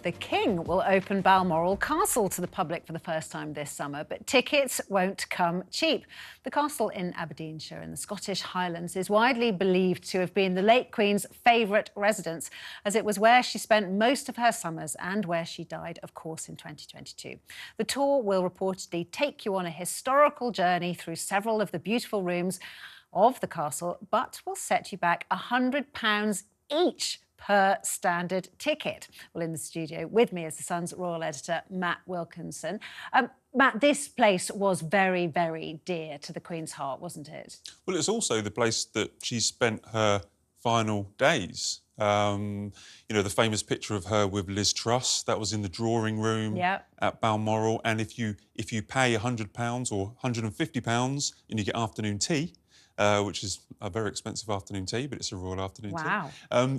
The King will open Balmoral Castle to the public for the first time this summer, but tickets won't come cheap. The castle in Aberdeenshire in the Scottish Highlands is widely believed to have been the late Queen's favourite residence, as it was where she spent most of her summers and where she died, of course, in 2022. The tour will reportedly take you on a historical journey through several of the beautiful rooms of the castle, but will set you back £100 each per standard ticket. Well, in the studio with me is the Sun's royal editor, Matt Wilkinson. Matt, this place was very, very dear to the Queen's heart, wasn't it? Well, it's also the place that she spent her final days. You know, the famous picture of her with Liz Truss, that was in the drawing room at Balmoral. And if you pay £100 or £150 and you get afternoon tea, which is a very expensive afternoon tea, but it's a royal afternoon tea.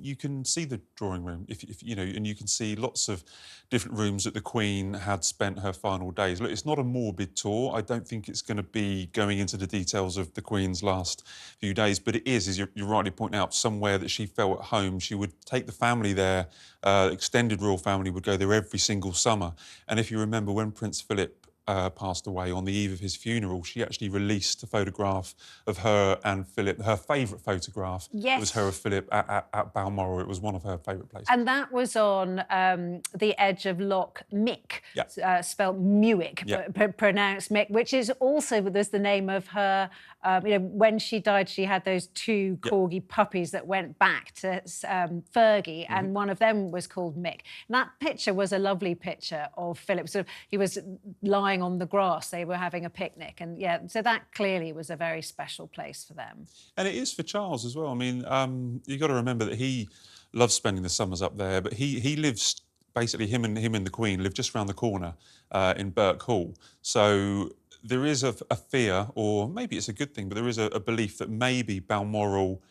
You can see the drawing room, if you know, and you can see lots of different rooms that the Queen had spent her final days. Look, it's not a morbid tour. I don't think it's going to be going into the details of the Queen's last few days, but it is, as you rightly point out, somewhere that she felt at home. She would take the family there. Extended royal family would go there every single summer. And if you remember, when Prince Philip passed away on the eve of his funeral, she actually released a photograph of her and Philip, her favourite photograph. Yes. It was her of Philip at Balmoral. It was one of her favourite places. And that was on the edge of Loch Mick, spelled Muick, but pronounced Mick, which is also, there's the name of her, you know, when she died, she had those two corgi puppies that went back to Fergie, and one of them was called Mick. And that picture was a lovely picture of Philip. Sort of, he was lying on the grass, they were having a picnic, and so that clearly was a very special place for them. And it is for Charles as well. I mean, you've got to remember that he loves spending the summers up there, but he lives, basically him and the Queen live just around the corner in Birk Hall. So there is a fear, or maybe it's a good thing, but there is a belief that maybe Balmoral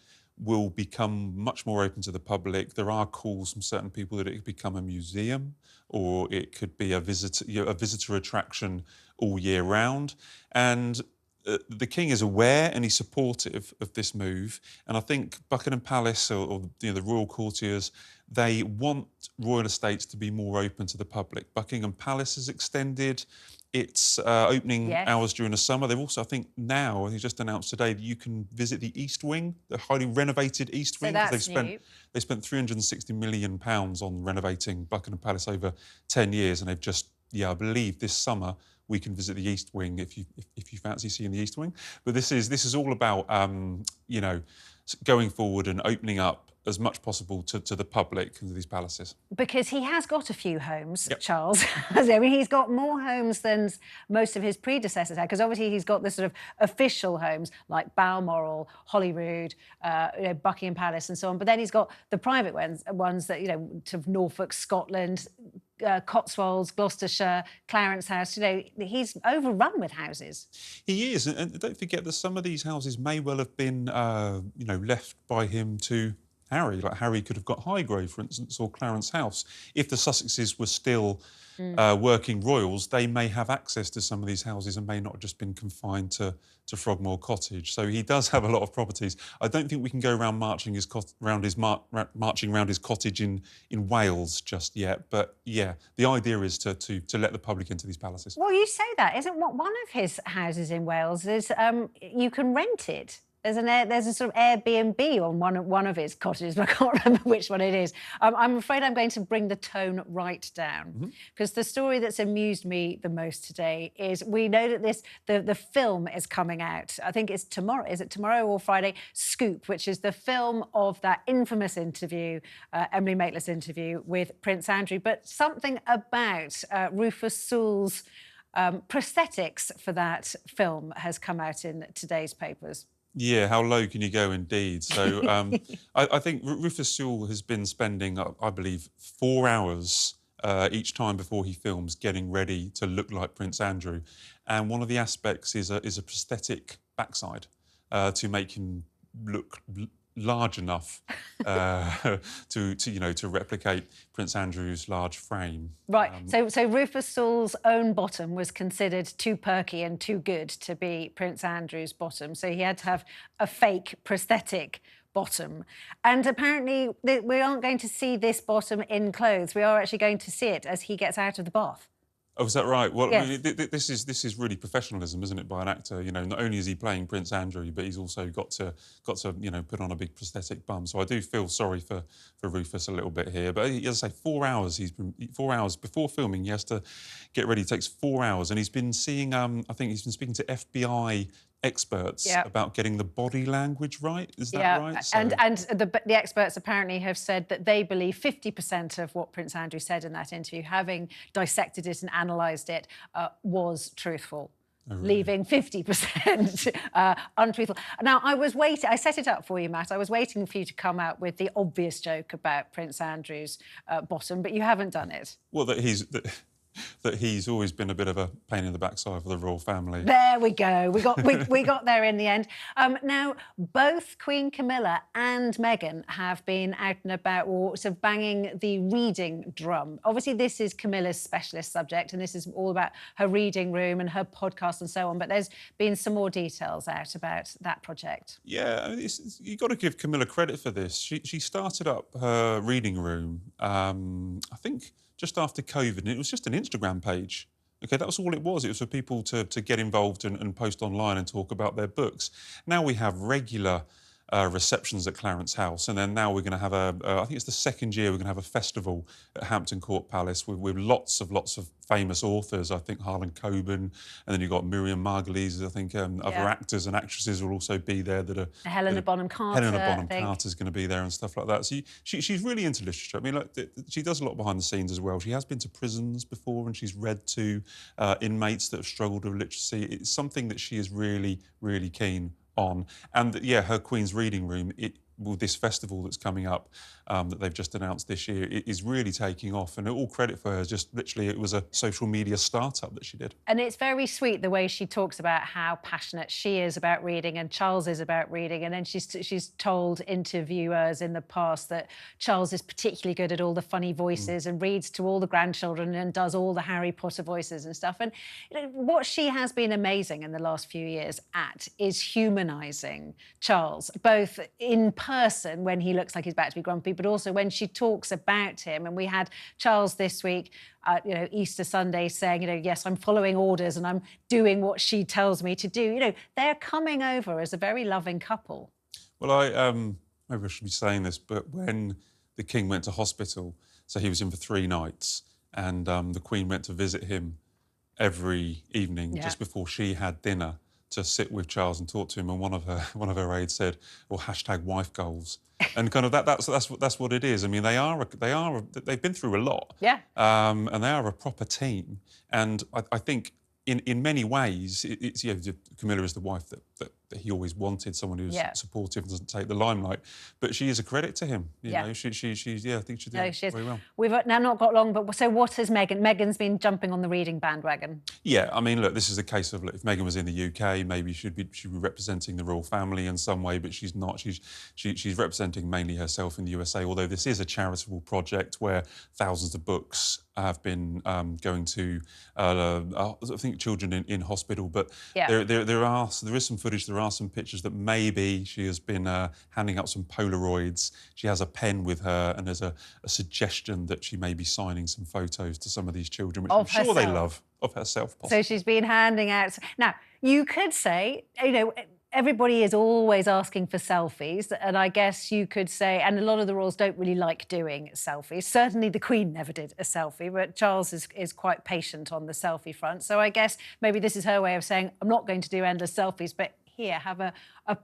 will become much more open to the public. There are calls from certain people that it could become a museum, or it could be a visitor attraction all year round. And the King is aware and he's supportive of this move. And I think Buckingham Palace or the royal courtiers, they want royal estates to be more open to the public. Buckingham Palace has extended its opening hours during the summer. They've also, I think now, they just announced today that you can visit the East Wing, the highly renovated East Wing. So that's new. They spent £360 million on renovating Buckingham Palace over 10 years, and they've just, I believe this summer we can visit the East Wing if you fancy seeing the East Wing. But this is all about you know, going forward and opening up as much possible to the public and to these palaces. Because he has got a few homes, Charles. I mean, he's got more homes than most of his predecessors had, because obviously he's got the sort of official homes like Balmoral, Holyrood, you know, Buckingham Palace and so on. But then he's got the private ones that, you know, to Norfolk, Scotland, Cotswolds, Gloucestershire, Clarence House. You know, he's overrun with houses. He is, and don't forget that some of these houses may well have been, you know, left by him to Harry. Like Harry could have got Highgrove, for instance, or Clarence House. If the Sussexes were still working royals, they may have access to some of these houses and may not have just been confined to Frogmore Cottage. So he does have a lot of properties. I don't think we can go around marching around his cottage in Wales just yet. But yeah, the idea is to let the public into these palaces. Well, you say that. Isn't one of his houses in Wales is you can rent it? There's a sort of Airbnb on one of his cottages, but I can't remember which one it is. I'm afraid I'm going to bring the tone right down, because the story that's amused me the most today is we know that the film is coming out. I think it's tomorrow. Is it tomorrow or Friday? Scoop, which is the film of that infamous interview, Emily Maitlis interview with Prince Andrew. But something about Rufus Sewell's prosthetics for that film has come out in today's papers. Yeah, how low can you go indeed? So I think Rufus Sewell has been spending, I believe, 4 hours each time before he films getting ready to look like Prince Andrew. And one of the aspects is a prosthetic backside to make him look large enough to replicate Prince Andrew's large frame. Right. So Rufus Sewell's own bottom was considered too perky and too good to be Prince Andrew's bottom. So he had to have a fake prosthetic bottom. And apparently we aren't going to see this bottom in clothes. We are actually going to see it as he gets out of the bath. Oh, is that right? Well, yes. I mean, this is really professionalism, isn't it, by an actor? You know, not only is he playing Prince Andrew, but he's also got to put on a big prosthetic bum. So I do feel sorry for Rufus a little bit here. But as I say, 4 hours. 4 hours before filming. He has to get ready. It takes 4 hours, and he's been seeing. I think he's been speaking to FBI experts about getting the body language right. Is that right? So... And the experts apparently have said that they believe 50% of what Prince Andrew said in that interview, having dissected it and analysed it, was truthful. Oh, really? Leaving 50% untruthful. Now, I set it up for you, Matt. I was waiting for you to come out with the obvious joke about Prince Andrew's bottom, but you haven't done it. Well, that he's always been a bit of a pain in the backside for the royal family. There we go. We got there in the end. Now, both Queen Camilla and Meghan have been out and about, or sort of banging the reading drum. Obviously, this is Camilla's specialist subject, and this is all about her reading room and her podcast and so on. But there's been some more details out about that project. Yeah, you've got to give Camilla credit for this. She started up her reading room, I think, just after COVID, and it was just an Instagram page. OK, that was all it was. It was for people to get involved and post online and talk about their books. Now we have regular receptions at Clarence House, and then now we're going to have I think it's the second year, we're going to have a festival at Hampton Court Palace with lots of famous authors. I think Harlan Coben, and then you've got Miriam, Margolyes. I think other actors and actresses will also be there that are... Helena Bonham Carter. Helena Bonham Carter is going to be there and stuff like that. So she's really into literature. I mean, like, she does a lot behind the scenes as well. She has been to prisons before, and she's read to inmates that have struggled with literacy. It's something that she is really, really keen on. And yeah, her Queen's Reading Room, with this festival that's coming up that they've just announced this year, it is really taking off, and all credit for her. Just literally, it was a social media startup that she did. And it's very sweet the way she talks about how passionate she is about reading and Charles is about reading. And then she's told interviewers in the past that Charles is particularly good at all the funny voices and reads to all the grandchildren and does all the Harry Potter voices and stuff. And what she has been amazing in the last few years at is humanising Charles, both in person when he looks like he's about to be grumpy, but also when she talks about him. And we had Charles this week, Easter Sunday, saying, yes, I'm following orders and I'm doing what she tells me to do. They're coming over as a very loving couple. Well, maybe I should be saying this, but when the King went to hospital, so he was in for 3 nights, and the Queen went to visit him every evening just before she had dinner, to sit with Charles and talk to him, and one of her aides said, "Well, #wife goals," and kind of that's what it is. I mean, they've been through a lot, and they are a proper team. And I think in many ways, Camilla is the wife that he always wanted, someone who's supportive and doesn't take the limelight. But she is a credit to him. You know, she's I think she's doing very well. We've now not got long, but so what has Meghan? Meghan's been jumping on the reading bandwagon. Yeah, I mean, look, this is a case of, look, if Meghan was in the UK, maybe she'd be representing the royal family in some way, but she's not. She's representing mainly herself in the USA. Although this is a charitable project where thousands of books have been going to, I think, children in hospital. But there is some footage. There are some pictures that maybe she has been handing out some Polaroids. She has a pen with her, and there's a suggestion that she may be signing some photos to some of these children, which I'm sure they love, of herself, possibly. So she's been handing out... Now, you could say, everybody is always asking for selfies, and I guess you could say, and a lot of the royals don't really like doing selfies. Certainly the Queen never did a selfie, but Charles is quite patient on the selfie front. So I guess maybe this is her way of saying, I'm not going to do endless selfies, but here, have a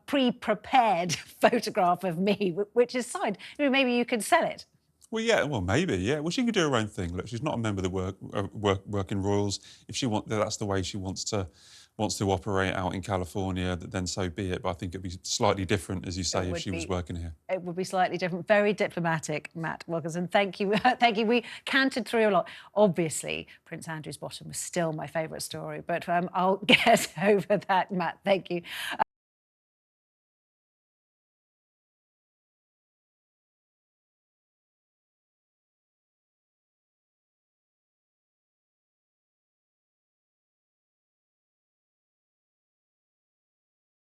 pre-prepared photograph of me, which is signed. Maybe you could sell it. Well, yeah, maybe, yeah. Well, she can do her own thing. Look, she's not a member of the working royals. If she that's the way she wants to operate out in California, then so be it. But I think it'd be slightly different, as you say, if she was working here. It would be slightly different. Very diplomatic, Matt Wilkinson. Thank you. Thank you. We cantered through a lot. Obviously, Prince Andrew's bottom was still my favourite story, but I'll get over that, Matt. Thank you.